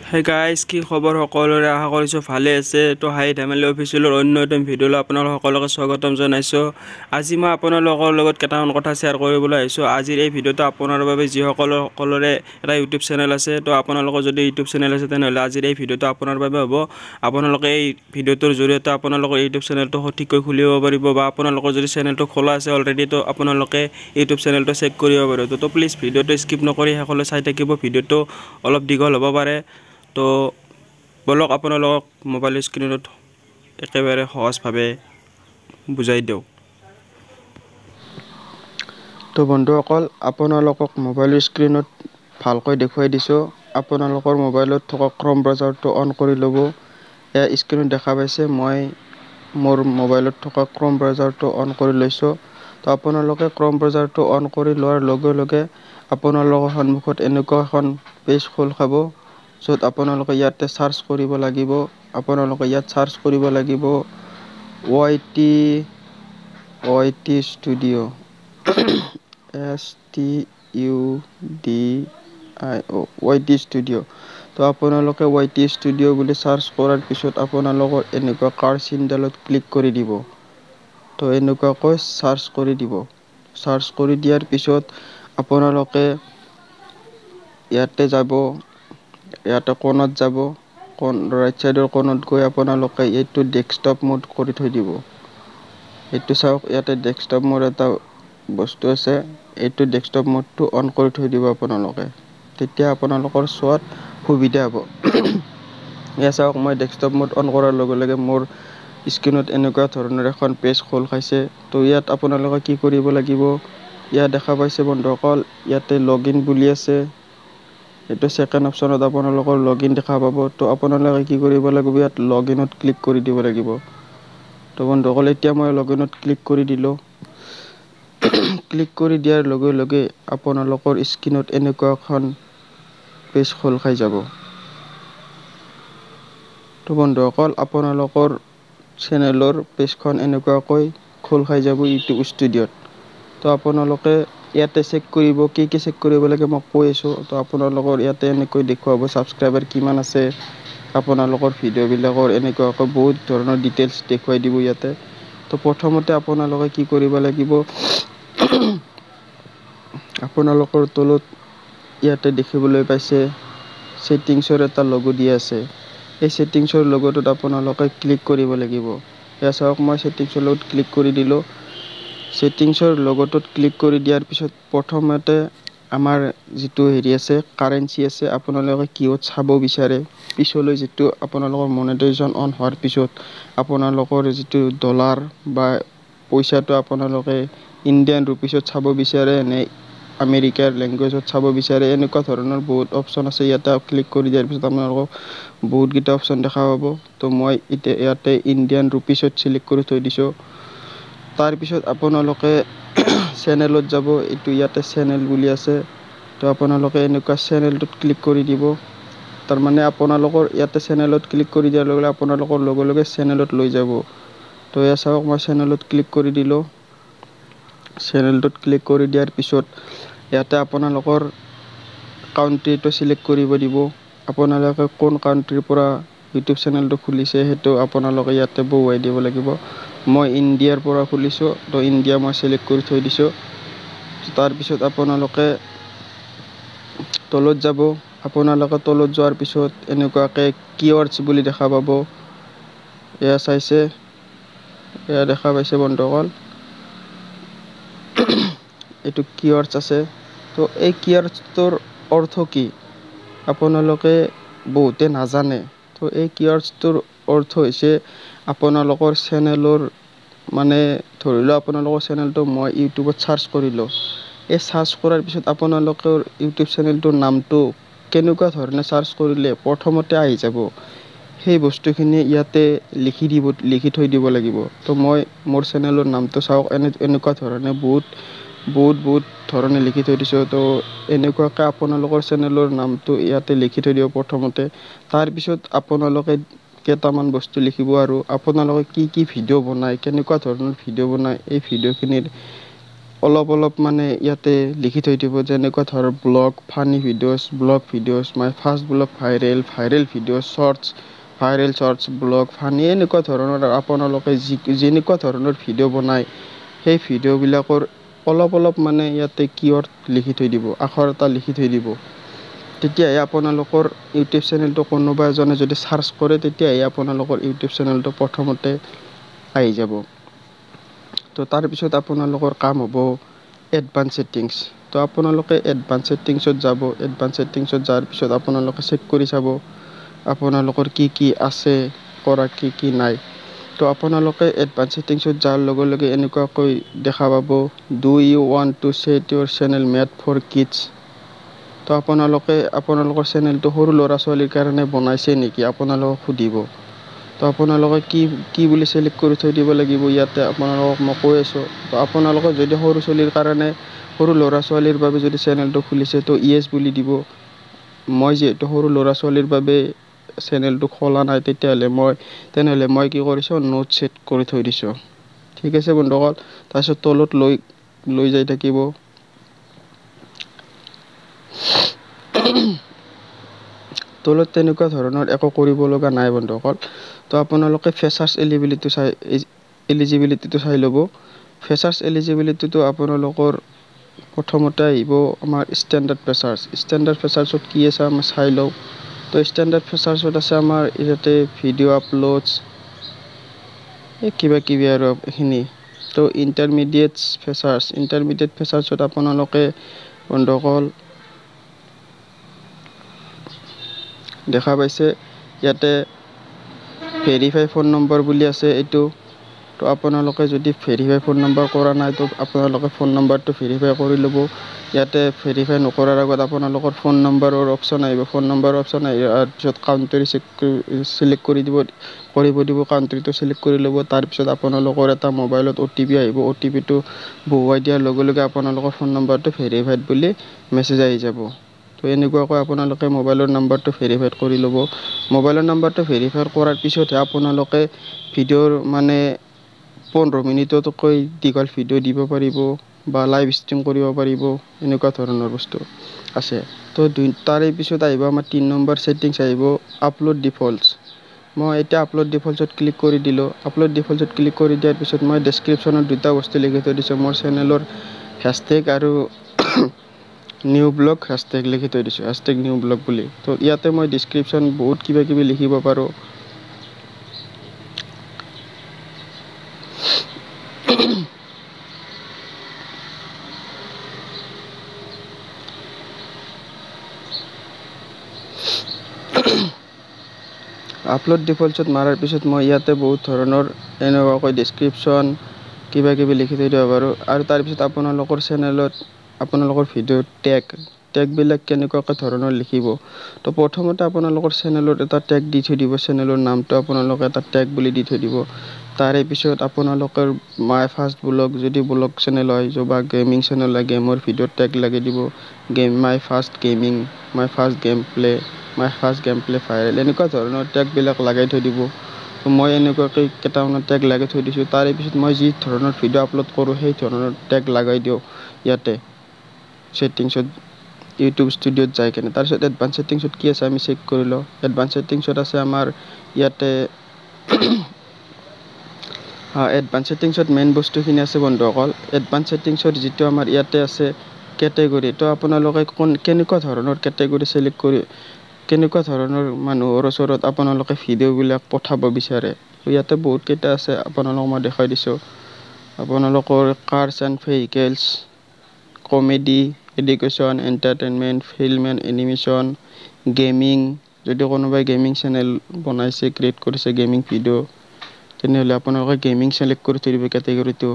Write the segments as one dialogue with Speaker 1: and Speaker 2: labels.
Speaker 1: Hey guys, কি খবৰ সকলোৰে আশা কৰিছো ভালে আছে তো হাই ধেমালি অফিচিয়েলৰ অন্যতম ভিডিঅ'লৈ আপোনালোক সকলোকে স্বাগতম জনাইছো। আজি মই আপোনালোকৰ লগত কেইটামান কথা শ্বেয়াৰ কৰিবলৈ আহিছো। আজিৰ এই ভিডিঅ'টো আপোনাৰ বাবে সকলোৰে এটা ইউটিউব চেনেল আছে তো আপোনালোকৰ যদি ইউটিউব চেনেল আছে তেনেহ'লে আজিৰ এই ভিডিঅ'টো আপোনাৰ বাবে হ'ব। আপোনালোকে এই ভিডিঅ'টোৰ জৰিয়তে আপোনালোকৰ ইউটিউব চেনেলটো সঠিককৈ খুলিব পাৰিব বা আপোনালোকৰ যদি চেনেলটো খোলা আছে অলৰেডি তো আপোনালোকে ইউটিউব চেনেলটো চেক কৰিব পাৰিব। তো প্লিজ ভিডিঅ'টো স্কিপ নকৰি শেষলৈ চাই থাকিব, ভিডিঅ'টো অলপ দীঘল হ'ব পাৰে। তো বলক আপোনালোকক মোবাইল স্ক্ৰীনত একেবাৰে সহজভাৱে বুজাই দিওঁ। তো বন্ধুসকল, আপোনালোকক মোবাইল স্ক্ৰীনত ভালকৈ দেখুৱাই দিছোঁ। আপোনালোকৰ মোবাইলত থকা ক্ৰম ব্ৰাউজাৰটো অন কৰি ল'ব। এয়া স্ক্ৰীনত দেখা পাইছে, মই মোৰ মোবাইলত থকা ক্ৰম ব্ৰাউজাৰটো অন কৰি লৈছোঁ। তো আপোনালোকে ক্ৰম ব্ৰাউজাৰটো অন কৰি লোৱাৰ লগে লগে আপোনালোকৰ সন্মুখত এনেকুৱা এখন পেজ খোল খাব, য'ত আপোনালোকে ইয়াতে সাৰ্চ কৰিব লাগিব। আপোনালোকে ইয়াত সাৰ্চ কৰিব লাগিব YT studio' STUDIO YT studio'. তো আপোনালোকে YT ষ্টুডিঅ' বুলি সাৰ্চ কৰাৰ পিছত আপোনালোকৰ এনেকুৱা কাৰ চিনডালত ক্লিক কৰি দিব। তো এনেকুৱাকৈ সাৰ্চ কৰি দিব। সাৰ্চ কৰি দিয়াৰ পিছত আপোনালোকে ইয়াতে যাব, ইয়াতে কোণত যাব, ৰাইট চাইডৰ কোণত গৈ আপোনালোকে এইটো ডেস্কটপ মোড কৰি থৈ দিব। এইটো চাওক, ইয়াতে ডেস্কটপ মোড এটা বস্তু আছে, এইটো ডেস্কটপ মোডটো অন কৰি থৈ দিব আপোনালোকে, তেতিয়া আপোনালোকৰ চোৱাত সুবিধা হ'ব। এয়া চাওক, মই ডেস্কটপ মোড অন কৰাৰ লগে লগে মোৰ স্ক্ৰীনত এনেকুৱা ধৰণৰ এখন পেজ খোল খাইছে। তো ইয়াত আপোনালোকে কি কৰিব লাগিব, ইয়াত দেখা পাইছে বন্ধুসকল, ইয়াতে লগইন বুলি আছে, এইটো সেকেন্ড অপশ্যনত আপোনালোকৰ লগইন দেখা পাব। তো আপোনালোকে কি কৰিব লাগিব, ইয়াত লগইনত ক্লিক কৰি দিব লাগিব। তো বন্ধুসকল, এতিয়া মই লগইনত ক্লিক কৰি দিলোঁ। ক্লিক কৰি দিয়াৰ লগে লগে আপোনালোকৰ স্ক্ৰীনত এনেকুৱা এখন পেজ খোল খাই যাব। তো বন্ধুসকল, আপোনালোকৰ চেনেলৰ পেজখন এনেকুৱাকৈ খোল খাই যাব ইউটিউব ষ্টুডিঅ'ত। তো আপোনালোকে ইয়াতে চেক কৰিব, কি চেক কৰিব লাগে মই কৈ আছোঁ। তো আপোনালোকৰ ইয়াতে এনেকৈ দেখুৱাব ছাবস্ক্ৰাইবাৰ কিমান আছে, আপোনালোকৰ ভিডিঅ'বিলাকৰ এনেকুৱাকৈ বহুত ধৰণৰ ডিটেইলছ দেখুৱাই দিব ইয়াতে। তো প্ৰথমতে আপোনালোকে কি কৰিব লাগিব, আপোনালোকৰ তলত ইয়াতে দেখিবলৈ পাইছে ছেটিংছৰ এটা লগো দিয়া আছে। এই ছেটিংছৰ লগটোত আপোনালোকে ক্লিক কৰিব লাগিব। এয়া চাওক, মই ছেটিংছৰ লগত ক্লিক কৰি দিলোঁ। ছেটিংছৰ লগটোত ক্লিক কৰি দিয়াৰ পিছত প্ৰথমতে আমাৰ যিটো হেৰি আছে, কাৰেঞ্চি আছে, আপোনালোকে কিহত চাব বিচাৰে, পিছলৈ যিটো আপোনালোকৰ মনেটাইজেশ্যন অন হোৱাৰ পিছত আপোনালোকৰ যিটো ডলাৰ বা পইচাটো আপোনালোকে ইণ্ডিয়ান ৰুপিছত চাব বিচাৰে নে আমেৰিকাৰ লেংগুৱেজত চাব বিচাৰে, এনেকুৱা ধৰণৰ বহুত অপশ্যন আছে। ইয়াতে ক্লিক কৰি দিয়াৰ পিছত আপোনালোকক বহুতকেইটা অপশ্যন দেখা পাব। তো মই এতিয়া ইয়াতে ইণ্ডিয়ান ৰুপিছত চিলেক্ট কৰি থৈ দিছোঁ। তাৰপিছত আপোনালোকে চেনেলত যাব, এইটো ইয়াতে চেনেল বুলি আছে। তো আপোনালোকে এনেকুৱা চেনেলটোত ক্লিক কৰি দিব। তাৰমানে আপোনালোকৰ ইয়াতে চেনেলত ক্লিক কৰি দিয়াৰ লগে লগে আপোনালোকৰ লগে লগে চেনেলত লৈ যাব। তো এয়া চাওক, মই চেনেলত ক্লিক কৰি দিলোঁ। চেনেলটোত ক্লিক কৰি দিয়াৰ পিছত ইয়াতে আপোনালোকৰ কাউণ্ট্ৰিটো চিলেক্ট কৰিব দিব। আপোনালোকে কোন কাউণ্ট্ৰিৰ পৰা ইউটিউব চেনেলটো খুলিছে সেইটো আপোনালোকে ইয়াতে বহুৱাই দিব লাগিব। মই ইণ্ডিয়াৰ পৰা খুলিছোঁ, তো ইণ্ডিয়া মই চিলেক্ট কৰি থৈ দিছোঁ। তাৰপিছত আপোনালোকে তলত যাব। আপোনালোকে তলত যোৱাৰ পিছত এনেকুৱাকৈ কিৱৰ্ডছ বুলি দেখা পাব। এয়া চাইছে, এয়া দেখা পাইছে বন্ধুসকল, এইটো কিৱৰ্ডছ আছে। তো এই কিৱৰ্ডছটোৰ অৰ্থ কি আপোনালোকে বহুতে নাজানে। তো এই কিৱৰ্ডছটোৰ অৰ্থ হৈছে আপোনালোকৰ চেনেলৰ, মানে ধৰি লওক আপোনালোকৰ চেনেলটো মই ইউটিউবত চাৰ্চ কৰিলোঁ। এই চাৰ্চ কৰাৰ পিছত আপোনালোকৰ ইউটিউব চেনেলটোৰ নামটো কেনেকুৱা ধৰণে চাৰ্চ কৰিলে প্ৰথমতে আহি যাব, সেই বস্তুখিনি ইয়াতে লিখি থৈ দিব লাগিব। তো মই মোৰ চেনেলৰ নামটো চাওক, এনেকুৱা ধৰণে বহুত ধৰণে লিখি থৈ দিছোঁ। তো এনেকুৱাকৈ আপোনালোকৰ চেনেলৰ নামটো ইয়াতে লিখি থৈ দিব প্ৰথমতে। তাৰপিছত আপোনালোকে কেইটামান বস্তু লিখিব আৰু আপোনালোকে কি ভিডিঅ' বনায়, কেনেকুৱা ধৰণৰ ভিডিঅ' বনায়, এই ভিডিঅ'খিনিৰ অলপ মানে ইয়াতে লিখি থৈ দিব, যেনেকুৱা ধৰ blog, funny videos, my first blog viral video', viral shorts, blog, funny, এনেকুৱা ধৰণৰ আপোনালোকে যেনেকুৱা ধৰণৰ ভিডিঅ' বনায় সেই ভিডিঅ'বিলাকৰ অলপ মানে ইয়াতে কিৱৰ্ড লিখি থৈ দিব, আখৰ এটা লিখি থৈ দিব। তেতিয়াহে আপোনালোকৰ ইউটিউব চেনেলটো কোনোবা এজনে যদি চাৰ্চ কৰে তেতিয়াহে আপোনালোকৰ ইউটিউব চেনেলটো প্ৰথমতে আহি যাব। তো তাৰপিছত আপোনালোকৰ কাম হ'ব এডভান্স ছেটিংছ। তো আপোনালোকে এডভান্স ছেটিংছত যাব। এডভান্স ছেটিংছত যোৱাৰ পিছত আপোনালোকে চেক কৰি চাব আপোনালোকৰ কি আছে কৰা, কি নাই। তো আপোনালোকে এডভান্স ছেটিংছত যোৱাৰ লগে লগে এনেকুৱাকৈ দেখা পাব, do you want to set your channel made for kids. তো আপোনালোকৰ চেনেলটো সৰু ল'ৰা ছোৱালীৰ কাৰণে বনাইছে নেকি আপোনালোকক সুধিব। তো আপোনালোকে কি বুলি ছিলেক্ট কৰি থৈ দিব লাগিব। ইয়াতে আপোনালোকক মই কৈ আছোঁ। তো আপোনালোকে যদি সৰু ল'ৰা ছোৱালীৰ বাবে যদি চেনেলটো খুলিছে তো ইয়েছ বুলি দিব। মই যিহেতু সৰু ল'ৰা ছোৱালীৰ বাবে চেনেলটো খোলা নাই, তেনেহ'লে মই কি কৰিছোঁ, নোট ছেট কৰি থৈ দিছোঁ। ঠিক আছে বন্ধুসকল। তাৰপিছত তলত লৈ যাই থাকিব। তলত তেনেকুৱা ধৰণৰ একো কৰিব লগা নাই বন্ধুসকল। তো আপোনালোকে ফেচাৰ্ছ এলিজিবিলিটিটো চাই ল'ব। ফেচাৰ্ছ এলিজিবিলিটিটো আপোনালোকৰ প্ৰথমতে আহিব আমাৰ ষ্টেণ্ডাৰ্ড ফেচাৰ্ছত কি আছে আমি চাই লওঁ। তো ষ্টেণ্ডাৰ্ড ফেচাৰ্ছত আছে আমাৰ ইয়াতে ভিডিঅ' আপলোডছ, কিবা কিবি আৰু এইখিনি। তো ইণ্টাৰমিডিয়েট ফেচাৰ্ছত আপোনালোকে বন্ধুসকল দেখা পাইছে ইয়াতে ভেৰিফাই ফোন নম্বৰ বুলি আছে এইটো। তো আপোনালোকে যদি ভেৰিফাই ফোন নম্বৰ কৰা নাই তো আপোনালোকে ফোন নম্বৰটো ভেৰিফাই কৰি ল'ব। ইয়াতে ভেৰিফাই নকৰাৰ আগত আপোনালোকৰ ফোন নম্বৰৰ অপশ্যন আহিব। ফোন নম্বৰৰ অপশ্যন অহাৰ পিছত কাউণ্ট্ৰি ছিলেক্ট কৰিব দিব। কাউণ্ট্ৰিটো ছিলেক্ট কৰি ল'ব। তাৰপিছত আপোনালোকৰ এটা মোবাইলত OTP আহিব। OTPটো বহুৱাই দিয়াৰ লগে লগে আপোনালোকৰ ফোন নম্বৰটো ভেৰিফাইড বুলি মেছেজ আহি যাব। তো এনেকুৱাকৈ আপোনালোকে মোবাইলৰ নম্বৰটো ভেৰিফাইড কৰি ল'ব। মোবাইলৰ নম্বৰটো ভেৰিফাই কৰাৰ পিছতহে আপোনালোকে ভিডিঅ'ৰ মানে 15 মিনিটতকৈ দীঘল ভিডিঅ' দিব পাৰিব বা লাইভ ষ্ট্ৰীম কৰিব পাৰিব। এনেকুৱা ধৰণৰ বস্তু আছে। তো তাৰে পিছত আহিব আমাৰ 3 নম্বৰ ছেটিংছ আহিব আপলোড ডিফল্টছ। মই এতিয়া আপলোড ডিফল্টছত ক্লিক কৰি দিলোঁ। আপলোড ডিফল্টছত ক্লিক কৰি দিয়াৰ পিছত মই ডেছক্ৰিপশ্যনত দুটা বস্তু লিখি থৈ দিছোঁ। মোৰ চেনেলৰ হেছটেগ আৰু নিউ ব্লগ হেছটেগ লিখি থৈ দিছোঁ, হেছটেগ নিউ ব্লগ বুলি। তো ইয়াতে মই ডেছক্ৰিপশ্যন বহুত কিবা কিবি লিখিব পাৰোঁ। আপলোড ডিফল্টছত মাৰাৰ পিছত মই ইয়াতে বহুত ধৰণৰ এনেকুৱাকৈ ডেছক্ৰিপশ্যন কিবা কিবি লিখি থৈ দিব পাৰোঁ। আৰু তাৰপিছত আপোনালোকৰ চেনেলত আপোনালোকৰ ভিডিঅ'ৰ টেগবিলাক কেনেকুৱাকৈ ধৰণৰ লিখিব। তো প্ৰথমতে আপোনালোকৰ চেনেলত এটা টেগ দি থৈ দিব। চেনেলৰ নামটো আপোনালোকে এটা টেগ বুলি দি থৈ দিব। তাৰে পিছত আপোনালোকৰ মাই ফাৰ্ষ্ট ব্লগ যদি ব্লগ চেনেল হয় বা গেমিং চেনেল হয়, গেমৰ ভিডিঅ'ৰ টেগ লাগি দিব। My first gaming, my first game play viral, এনেকুৱা ধৰণৰ টেগবিলাক লগাই থৈ দিব। মই এনেকুৱাকৈ কেইটামান টেগ লগাই থৈ দিছোঁ। তাৰে পিছত মই যি ধৰণৰ ভিডিঅ' আপলোড কৰোঁ সেই ধৰণৰ টেগ লগাই দিওঁ ইয়াতে ছেটিংছত, ইউটিউব ষ্টুডিঅ'ত যাই কেনে। তাৰপিছত এডভান্স ছেটিংছত কি আছে আমি চেক কৰি লওঁ। এডভান্স ছেটিংছত আছে আমাৰ ইয়াতে এডভান্স ছেটিংছত মেইন বস্তুখিনি আছে বন্ধুসকল। এডভান্স ছেটিংছত যিটো আমাৰ ইয়াতে আছে কেটেগৰী। তো আপোনালোকে কেনেকুৱা ধৰণৰ কেটেগৰী ছিলেক্ট কৰি কেনেকুৱা ধৰণৰ মানুহৰ ওচৰত আপোনালোকে ভিডিঅ'বিলাক পঠাব বিচাৰে। ইয়াতে বহুত কেইটা আছে, আপোনালোকক মই দেখাই দিছোঁ। আপোনালোকৰ curse and vehicles, comedy, education, entertainment, film and animation, gaming, যদি কোনোবাই গেমিং চেনেল বনাইছে, ক্ৰিয়েট কৰিছে গেমিং ভিডিঅ', তেনেহ'লে আপোনালোকে গেমিং ছিলেক্ট কৰি থৈ দিব কেটেগৰীটো।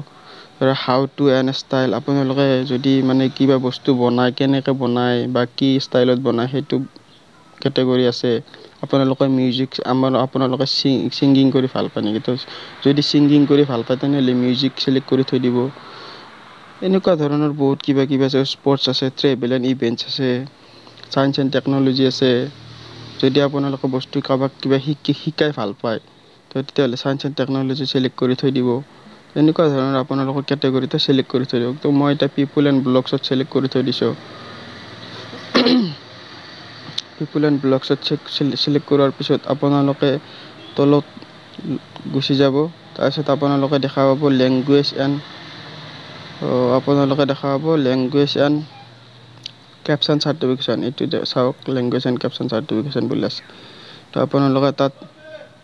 Speaker 1: আৰু হাউ টু এণ্ড ষ্টাইল, আপোনালোকে যদি মানে কিবা বস্তু বনায়, কেনেকৈ বনায় বা কি ষ্টাইলত বনায় সেইটো কেটেগৰী আছে। আপোনালোকে আপোনালোকে ছিংগিং কৰি ভাল পায় নেকি, তো যদি ছিংগিং কৰি ভাল পায় তেনেহ'লে মিউজিক ছিলেক্ট কৰি থৈ দিব। এনেকুৱা ধৰণৰ বহুত কিবা কিবি আছে। স্পৰ্টছ আছে, ট্ৰেভেল এণ্ড ইভেণ্টছ আছে, ছায়েন্স এণ্ড টেকন'লজি আছে। যদি আপোনালোকে কাৰোবাক কিবা শিকাই ভাল পায় তো তেতিয়াহ'লে ছায়েন্স এণ্ড টেকন'লজি ছিলেক্ট কৰি থৈ দিব। এনেকুৱা ধৰণৰ আপোনালোকৰ কেটেগৰীটো চিলেক্ট কৰি থৈ দিয়ক। তো মই এতিয়া পিপল এণ্ড ব্লগছত চিলেক্ট কৰি থৈ দিছোঁ। পিপল এণ্ড ব্লগছত চিলেক্ট কৰাৰ পিছত আপোনালোকে তলত গুচি যাব। তাৰপিছত আপোনালোকে দেখা পাব লেংগুৱেজ এণ্ড কেপশ্যন চাৰ্টিফিকেশ্যন। এইটো চাওক, লেংগুৱেজ এণ্ড কেপশ্যন চাৰ্টিফিকেশ্যন বুলি আছে। তো আপোনালোকে তাত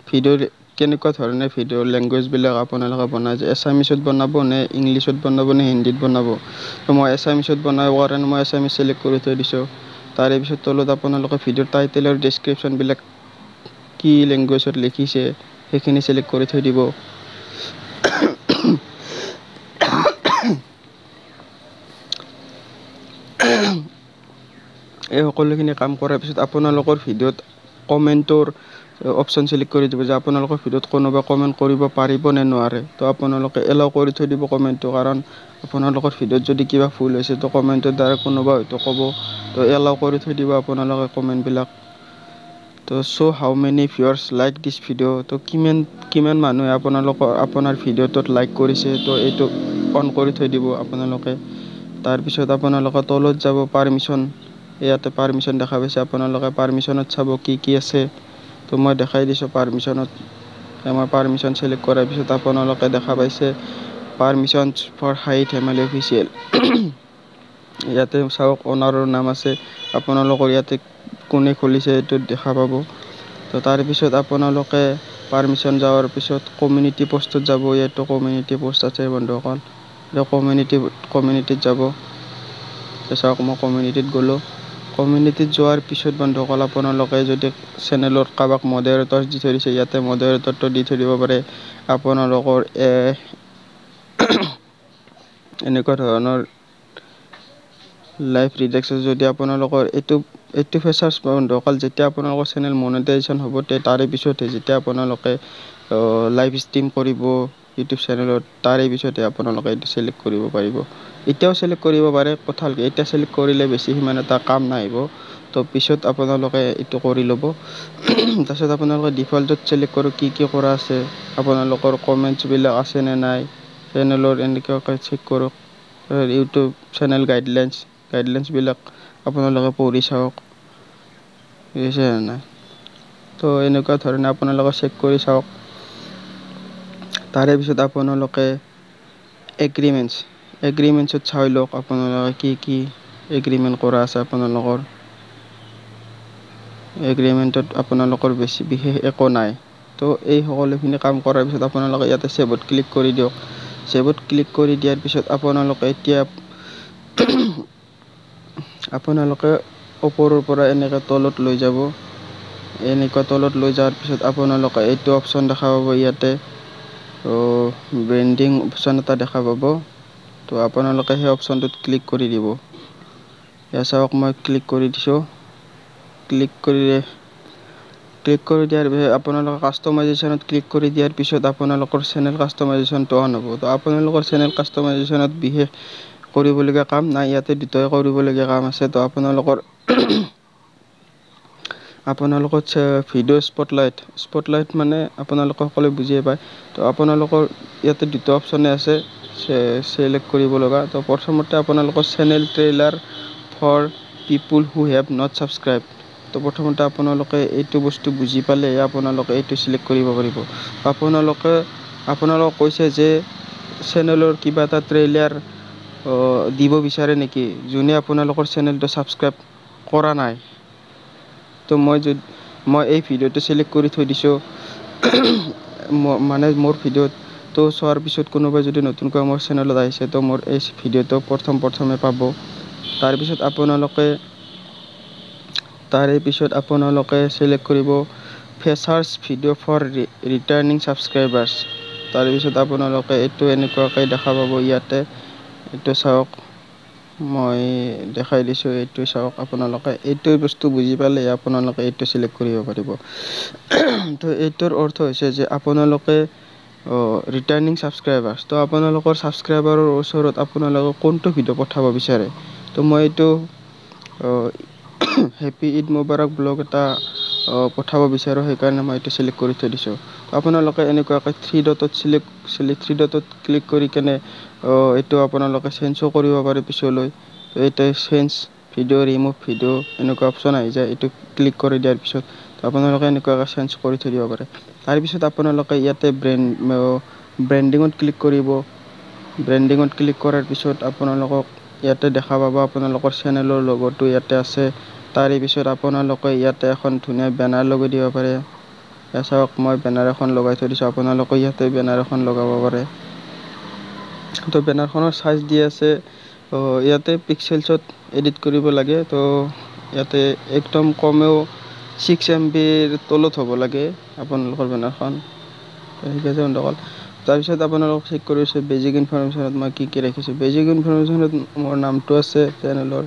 Speaker 1: ভিডিঅ'ৰ কেনেকুৱা ধৰণে ভিডিঅ'ৰ লেংগুৱেজবিলাক আপোনালোকে বনাই, যে এছামিছত বনাব নে ইংলিছত বনাব নে হিন্দীত বনাব। তো মই এছামিছত বনাব কাৰণে মই এছামিছ চিলেক্ট কৰি থৈ দিছোঁ। তাৰে পিছত তলত আপোনালোকে ভিডিঅ'ৰ টাইটেল আৰু ডেছক্ৰিপশ্যনবিলাক কি লেংগুৱেজত লিখিছে সেইখিনি চিলেক্ট কৰি থৈ দিব। এই সকলোখিনি কাম কৰাৰ পিছত আপোনালোকৰ ভিডিঅ'ত কমেণ্টৰ অপশ্যন চিলেক্ট কৰি দিব, যে আপোনালোকৰ ভিডিঅ'ত কোনোবা কমেণ্ট কৰিব পাৰিব নে নোৱাৰে। তো আপোনালোকে এলাউ কৰি থৈ দিব কমেণ্টটো, কাৰণ আপোনালোকৰ ভিডিঅ'ত যদি কিবা ভুল হৈছে তো কমেণ্টৰ দ্বাৰা কোনোবা হয়তো ক'ব। তো এলাউ কৰি থৈ দিব আপোনালোকে কমেণ্টবিলাক। তো হাউ মেনি ভিউৱাৰ্ছ লাইক দিছ ভিডিঅ'। তো কিমান মানুহে আপোনাৰ ভিডিঅ'টোত লাইক কৰিছে, তো এইটো অন কৰি থৈ দিব আপোনালোকে। তাৰপিছত আপোনালোকে তলত যাব পাৰ্মিশ্যন, ইয়াতে পাৰ্মিশ্যন দেখা পাইছে, আপোনালোকে পাৰ্মিশ্যনত চাব কি আছে। তো মই দেখাই দিছোঁ পাৰ্মিশ্যনত। মই পাৰ্মিশ্যন চিলেক্ট কৰাৰ পিছত আপোনালোকে দেখা পাইছে পাৰ্মিশ্যন ফৰ হাই ধেমালি অফিচিয়েল। ইয়াতে চাওক অনাৰৰ নাম আছে, আপোনালোকৰ ইয়াতে কোনে খুলিছে এইটো দেখা পাব। তো তাৰপিছত আপোনালোকে পাৰ্মিশ্যন যোৱাৰ পিছত কমিউনিটি পোষ্টত যাব। ইয়াতো কমিউনিটি পোষ্ট আছে বন্ধুসকল, কমিউনিটিত যাব। চাওক মই কমিউনিটিত গ'লোঁ। কমিউনিটিত যোৱাৰ পিছত বন্ধুসকল আপোনালোকে যদি চেনেলত কাৰোবাক মডাৰেটৰ দি থৈ দিছে, ইয়াতে মডাৰেটৰটো দি থৈ দিব পাৰে। আপোনালোকৰ এনেকুৱা ধৰণৰ লাইভ ৰিডাকশ্যন যদি আপোনালোকৰ এইটো ফেচাৰ্ছ বন্ধুসকল, যেতিয়া আপোনালোকৰ চেনেল মনেটাইজেশ্যন হ'ব তাৰে পিছতহে, যেতিয়া আপোনালোকে লাইভ ষ্ট্ৰীম কৰিব ইউটিউব চেনেলত, তাৰে পিছতহে আপোনালোকে এইটো চিলেক্ট কৰিব পাৰিব। এতিয়াও চিলেক্ট কৰিব পাৰে, কথা হ'ল এতিয়া চিলেক্ট কৰিলে বেছি সিমান এটা কাম নাহিব। তো পিছত আপোনালোকে এইটো কৰি ল'ব। তাৰপিছত আপোনালোকে ডিফল্টত চিলেক্ট কৰক কি কৰা আছে, আপোনালোকৰ কমেণ্টছবিলাক আছে নে নাই চেনেলৰ, এনেকুৱাকৈ চেক কৰক। ইউটিউব চেনেল গাইডলাইন্সবিলাক আপোনালোকে পঢ়ি চাওক বুজিছে নে নাই। তো এনেকুৱা ধৰণে আপোনালোকে চেক কৰি চাওক। তাৰে পিছত আপোনালোকে এগ্ৰিমেণ্টছত চাই লওক আপোনালোকে কি এগ্ৰিমেণ্ট কৰা আছে। আপোনালোকৰ এগ্ৰিমেণ্টত আপোনালোকৰ বিশেষ একো নাই। তো এই সকলোখিনি কাম কৰাৰ পিছত আপোনালোকে ইয়াতে ছেভত ক্লিক কৰি দিয়ক। ছেভত ক্লিক কৰি দিয়াৰ পিছত আপোনালোকে এতিয়া ওপৰৰ পৰা এনেকৈ তলত লৈ যাব। এনেকুৱা তলত লৈ যোৱাৰ পিছত আপোনালোকে এইটো অপশ্যন দেখা পাব, ইয়াতে ব্ৰেণ্ডিং অপশ্যন এটা দেখা পাব। তো আপোনালোকে সেই অপশ্যনটোত ক্লিক কৰি দিব। এয়া চাওক মই ক্লিক কৰি দিছোঁ। ক্লিক কৰি দিয়াৰ পিছত আপোনালোকে কাষ্টমাইজেশ্যনত ক্লিক কৰি দিয়াৰ পিছত আপোনালোকৰ চেনেল কাষ্টমাইজেশ্যনটো অন হ'ব। তো আপোনালোকৰ চেনেল কাষ্টমাইজেশ্যনত বিশেষ কৰিবলগীয়া কাম নাই, ইয়াতে দুটাই কৰিবলগীয়া কাম আছে। তো আপোনালোকৰ ভিডিঅ' স্পটলাইট মানে আপোনালোকে সকলোৱে বুজিয়ে পায়। তো আপোনালোকৰ ইয়াতে দুটা অপশ্যনে আছে চিলেক্ট কৰিব লগা। তো প্ৰথমতে আপোনালোকৰ channel trailer for people who have not subscribe. তো প্ৰথমতে আপোনালোকে এইটো বস্তু বুজি পালে আপোনালোকে এইটো চিলেক্ট কৰিব পাৰিব। আপোনালোকক কৈছে যে চেনেলৰ কিবা এটা ট্ৰেইলাৰ দিব বিচাৰে নেকি, যোনে আপোনালোকৰ চেনেলটো ছাবস্ক্ৰাইব কৰা নাই। তো মই এই ভিডিঅ'টো চিলেক্ট কৰি থৈ দিছোঁ। মানে মোৰ ভিডিঅ'টো চোৱাৰ পিছত কোনোবাই যদি নতুনকৈ মোৰ চেনেলত আহিছে, তো মোৰ এই ভিডিঅ'টো প্ৰথমে পাব। তাৰে পিছত আপোনালোকে চিলেক্ট কৰিব ফেচাৰ্ছ ভিডিঅ' ফৰ ৰিটাৰ্নিং ছাবস্ক্ৰাইবাৰ্ছ। তাৰপিছত আপোনালোকে এইটো এনেকুৱাকৈ দেখা পাব। ইয়াতে এইটো চাওক, মই দেখাই দিছোঁ, এইটো চাওক। আপোনালোকে এইটো বস্তু বুজি পালে আপোনালোকে এইটো চিলেক্ট কৰিব পাৰিব। তো এইটোৰ অৰ্থ হৈছে যে আপোনালোকে ৰিটাৰ্নিং ছাবস্ক্ৰাইবাৰ্ছ। তো আপোনালোকৰ ছাবস্ক্ৰাইবাৰৰ ওচৰত আপোনালোকে কোনটো ভিডিঅ' পঠাব বিচাৰে। তো মই এইটো হেপী ঈদ মুবাৰক ব্লগ এটা পঠাব বিচাৰোঁ, সেইকাৰণে মই এইটো চিলেক্ট কৰি থৈ দিছোঁ। আপোনালোকে এনেকুৱাকৈ থ্ৰী ডটত ক্লিক কৰি কেনে এইটো আপোনালোকে চেঞ্জো কৰিব পাৰে পিছলৈ। এইটো চেঞ্জ ভিডিঅ', ৰিমুভ ভিডিঅ' এনেকুৱা অপশ্যন আহি যায়। এইটো ক্লিক কৰি দিয়াৰ পিছত আপোনালোকে এনেকুৱাকৈ চেঞ্জ কৰি থৈ দিব পাৰে। তাৰপিছত আপোনালোকে ইয়াতে ব্ৰেণ্ডিঙত ক্লিক কৰিব। ব্ৰেণ্ডিঙত ক্লিক কৰাৰ পিছত আপোনালোকক ইয়াতে দেখা পাব আপোনালোকৰ চেনেলৰ লগতো ইয়াতে আছে। তাৰে পিছত আপোনালোকে ইয়াতে এখন ধুনীয়া বেনাৰ লগাই দিব পাৰে। চাওক মই বেনাৰ এখন লগাই থৈ দিছোঁ, আপোনালোকে ইয়াতে বেনাৰ এখন লগাব পাৰে। তো বেনাৰখনৰ চাইজ দি আছে, ইয়াতে পিক্সেলছত এডিট কৰিব লাগে। তো ইয়াতে একদম কমেও 6 MBৰ তলত হ'ব লাগে আপোনালোকৰ বেনাৰখন। ঠিক আছে বন্ধুসকল। তাৰপিছত আপোনালোক চেক কৰিছে বেজিক ইনফৰমেশ্যনত মই কি কি ৰাখিছোঁ। বেজিক ইনফৰমেশ্যনত মোৰ নামটো আছে চেনেলৰ।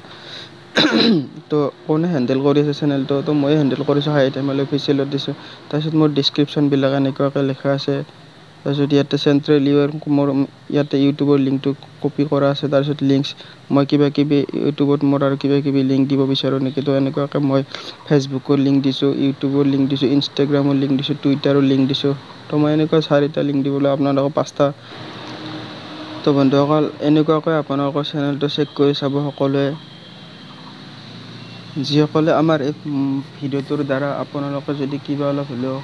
Speaker 1: তো কোনে হেণ্ডেল কৰি আছে চেনেলটো, তো ময়ে হেণ্ডেল কৰিছোঁ, হাই টাইমল অফিচিয়েলত দিছোঁ। তাৰপিছত মোৰ ডিছক্ৰিপশ্যনবিলাক এনেকুৱাকৈ লিখা আছে। তাৰপিছত ইয়াতে চেণ্ট্ৰেল মোৰ ইয়াতে ইউটিউবৰ লিংকটো কপি কৰা আছে। তাৰপিছত লিংকছ মই কিবাকিবি ইউটিউবত মোৰ আৰু কিবাকিবি লিংক দিব বিচাৰোঁ নেকি, তো এনেকুৱাকৈ মই ফেচবুকৰ লিংক দিছোঁ, ইউটিউবৰ লিংক দিছোঁ, ইনষ্টাগ্ৰামৰ লিংক দিছোঁ, টুইটাৰৰ লিংক দিছোঁ। তো মই এনেকুৱা 4টা লিংক দিবলৈ আপোনালোকক 5টা। তো বন্ধুসকল এনেকুৱাকৈ আপোনালোকৰ চেনেলটো চেক কৰি চাব সকলোৱে। যিসকলে আমাৰ এই ভিডিঅ'টোৰ দ্বাৰা আপোনালোকে যদি কিবা অলপ হ'লেও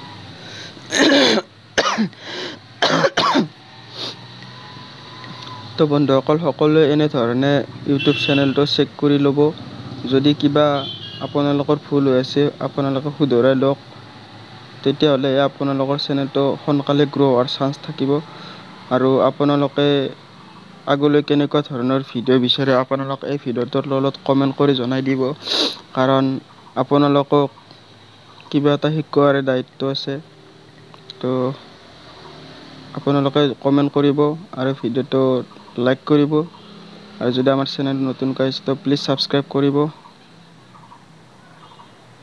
Speaker 1: তো বন্ধুসকল সকলোৱে এনেধৰণে ইউটিউব চেনেলটো চেক কৰি ল'ব। যদি কিবা আপোনালোকৰ ভুল হৈ আছে আপোনালোকে শুধৰাই লওক, তেতিয়াহ'লে আপোনালোকৰ চেনেলটো সোনকালে গ্ৰ' হোৱাৰ চান্স থাকিব। আৰু আপোনালোকে আগলৈ কেনেকুৱা ধৰণৰ ভিডিঅ' বিচাৰে আপোনালোকে এই ভিডিঅ'টোৰ তলত কমেণ্ট কৰি জনাই দিব, কাৰণ আপোনালোকক কিবা এটা শিকোৱাৰ দায়িত্ব আছে। তো আপোনালোকে কমেণ্ট কৰিব আৰু ভিডিঅ'টো লাইক কৰিব, আৰু যদি আমাৰ চেনেল নতুনকৈ আহিছে তো প্লিজ ছাবস্ক্ৰাইব কৰিব।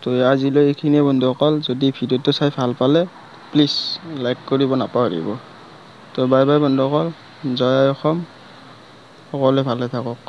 Speaker 1: তো আজিলৈ এইখিনিয়ে বন্ধুসকল। যদি ভিডিঅ'টো চাই ভাল পালে প্লিজ লাইক কৰিব নাপাহৰিব। তো বাই বাই বন্ধুসকল, জয় আই অসম, সকলোৱে ভালে থাকক।